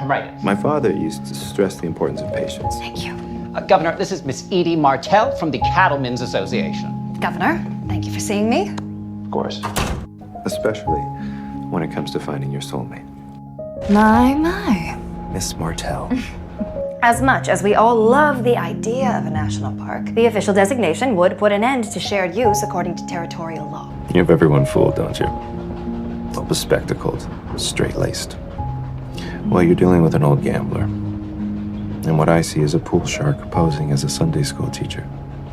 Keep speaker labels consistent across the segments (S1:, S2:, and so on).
S1: I'm right.
S2: My father used to stress the importance of patience.
S3: Thank you.
S1: Governor, this is Miss Edie Martell from the Cattlemen's Association.
S3: Governor, thank you for seeing me.
S2: Of course. Especially when it comes to finding your soulmate.
S3: My.
S2: Miss Martell.
S3: As much as we all love the idea of a national park, the official designation would put an end to shared use according to territorial law.
S2: You have everyone fooled, don't you? All bespectacled, straight-laced. Well, you're dealing with an old gambler. And what I see is a pool shark posing as a Sunday school teacher.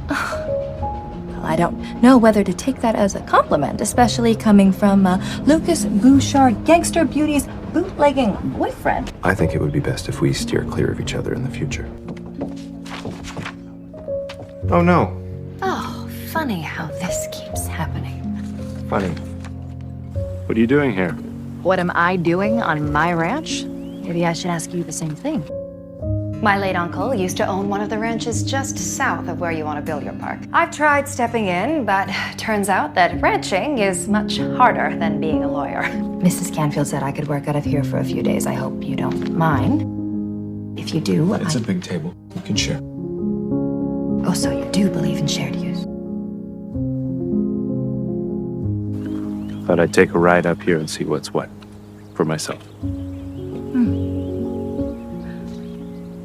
S4: Well, I don't know whether to take that as a compliment, especially coming from Lucas Bouchard, Gangster Beauty's bootlegging boyfriend.
S2: I think it would be best if we steer clear of each other in the future. Oh, no.
S3: Oh, funny how this keeps happening.
S2: Funny. What are you doing here?
S4: What am I doing on my ranch? Maybe I should ask you the same thing.
S3: My late uncle used to own one of the ranches just south of where you want to build your park. I've tried stepping in, but turns out that ranching is much harder than being a lawyer.
S4: Mrs. Canfield said I could work out of here for a few days. I hope you don't mind. If you do,
S5: It's a big table. You can share.
S4: Oh, so you do believe in shared use?
S2: Thought I'd take a ride up here and see what's what for myself.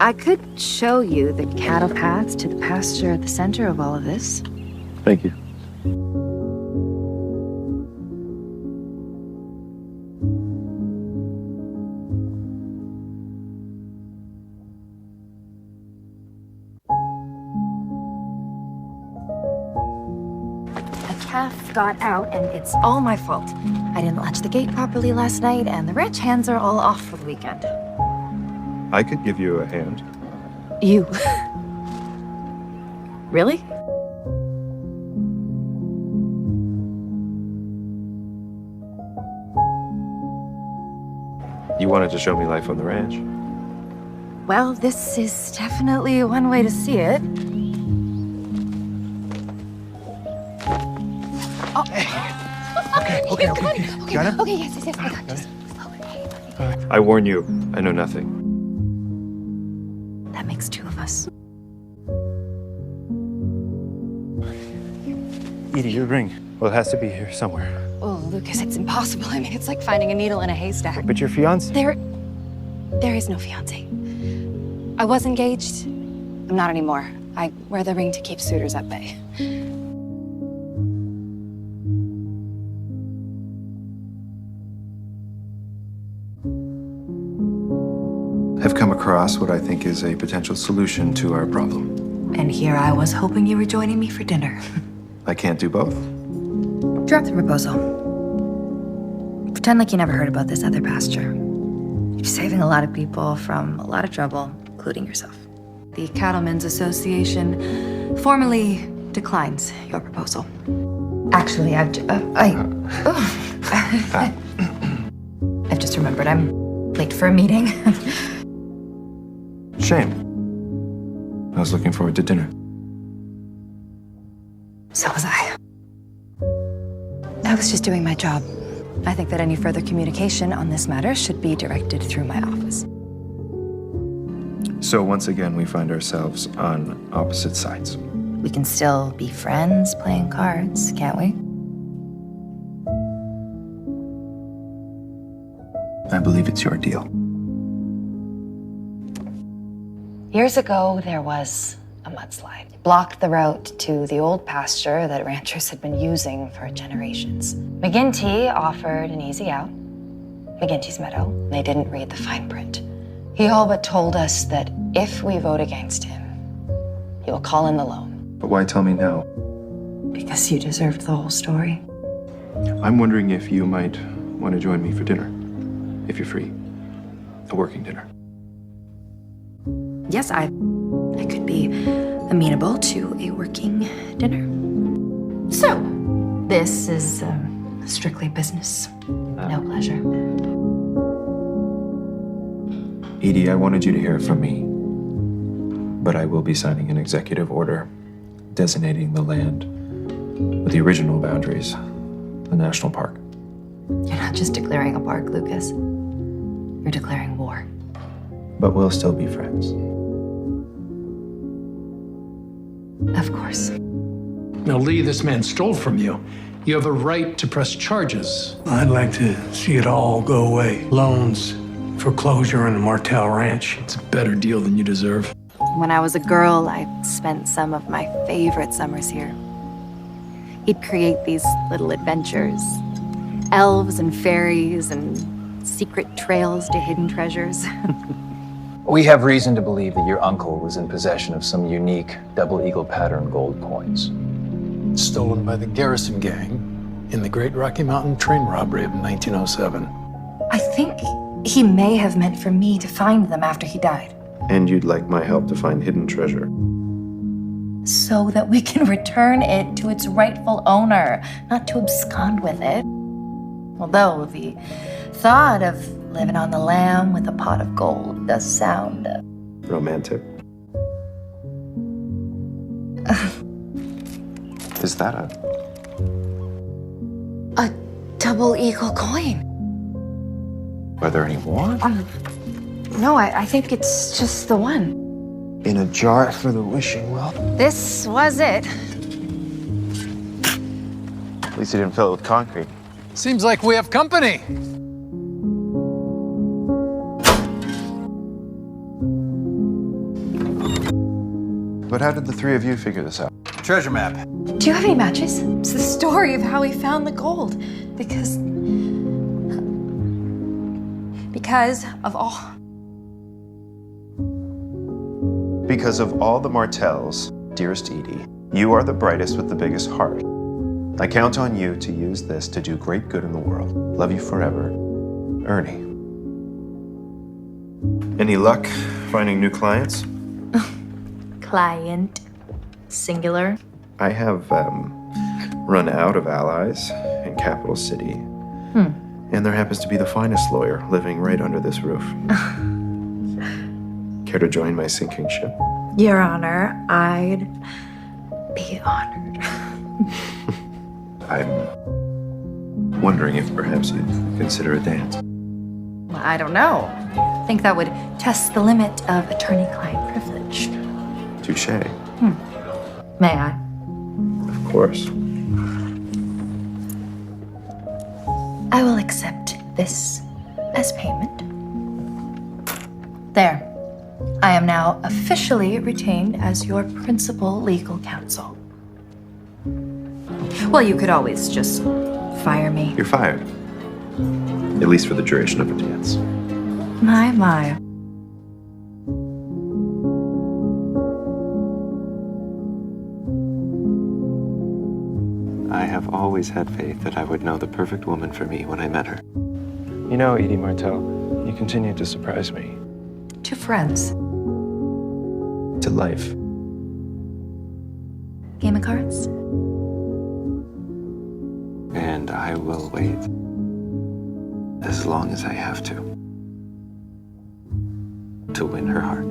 S4: I could show you the cattle paths to the pasture at the center of all of this.
S2: Thank you.
S4: A calf got out, and it's all my fault. I didn't latch the gate properly last night, and the ranch hands are all off for the weekend.
S2: I could give you a hand.
S4: You. Really?
S2: You wanted to show me life on the ranch.
S4: Well, this is definitely one way to see it.
S5: Okay. Got him?
S4: Okay, yes, I got this.
S2: I warn you, I know nothing.
S4: That makes two of us.
S5: Edie, your ring. Well, it has to be here somewhere.
S3: Oh, Lucas, it's impossible. I mean, it's like finding a needle in a haystack.
S5: But your fiance?
S3: There is no fiancé. I was engaged. I'm not anymore. I wear the ring to keep suitors at bay.
S5: I've come across what I think is a potential solution to our problem.
S4: And here I was hoping you were joining me for dinner.
S5: I can't do both.
S4: Drop the proposal. Pretend like you never heard about this other pasture. You're saving a lot of people from a lot of trouble, including yourself. The Cattlemen's Association formally declines your proposal. Actually, I've just remembered I'm late for a meeting.
S5: Shame. I was looking forward to dinner.
S3: So was I. I was just doing my job. I think that any further communication on this matter should be directed through my office.
S5: So once again, we find ourselves on opposite sides.
S4: We can still be friends playing cards, can't we?
S5: I believe it's your deal.
S3: Years ago, there was a mudslide. It blocked the route to the old pasture that ranchers had been using for generations. McGinty offered an easy out, McGinty's Meadow. They didn't read the fine print. He all but told us that if we vote against him, he will call in the loan.
S5: But why tell me now?
S3: Because you deserved the whole story.
S5: I'm wondering if you might want to join me for dinner, if you're free. A working dinner.
S4: Yes, I could be amenable to a working dinner. So, this is strictly business. No pleasure.
S5: Edie, I wanted you to hear it from me, but I will be signing an executive order designating the land with the original boundaries, the national park.
S4: You're not just declaring a park, Lucas. You're declaring war.
S5: but we'll still be friends.
S3: Of course.
S6: Now, Lee, this man stole from you. You have a right to press charges.
S7: I'd like to see it all go away. Loans, foreclosure on the Martell Ranch.
S6: It's a better deal than you deserve.
S4: When I was a girl, I spent some of my favorite summers here. He'd create these little adventures. Elves and fairies and secret trails to hidden treasures.
S8: We have reason to believe that your uncle was in possession of some unique double eagle pattern gold coins.
S6: Stolen by the Garrison Gang in the Great Rocky Mountain train robbery of 1907.
S4: I think he may have meant for me to find them after he died,
S2: And you'd like my help to find hidden treasure.
S4: so that we can return it to its rightful owner, not to abscond with it. Although the thought of living on the lam with a pot of gold does sound
S2: Romantic. Is that
S4: a double eagle coin.
S5: Are there any more?
S4: No, I think it's just the one.
S5: In a jar for the wishing well?
S4: This was it.
S5: At least you didn't fill it with concrete.
S6: Seems like we have company.
S5: But how did the three of you figure this out?
S6: Treasure map.
S4: Do you have any matches? It's the story of how he found the gold. Because of all.
S5: Because of all the Martells, dearest Edie, you are the brightest with the biggest heart. I count on you to use this to do great good in the world. Love you forever, Ernie.
S2: Any luck finding new clients?
S4: Client. Singular.
S2: I have run out of allies in Capital City. And there happens to be the finest lawyer living right under this roof. Care to join my sinking ship?
S4: Your Honor, I'd be honored.
S2: I'm wondering if perhaps you'd consider a dance.
S4: I don't know. I think that would test the limit of attorney-client privilege.
S2: Touche.
S4: May I?
S2: Of course.
S4: I will accept this as payment. There. I am now officially retained as your principal legal counsel. Well, you could always just fire me.
S2: You're fired. At least for the duration of the dance.
S4: My.
S2: I have always had faith that I would know the perfect woman for me when I met her. You know, Edie Martell, you continue to surprise me.
S4: To friends.
S2: To life.
S4: Game of cards?
S2: And I will wait as long as I have to win her heart.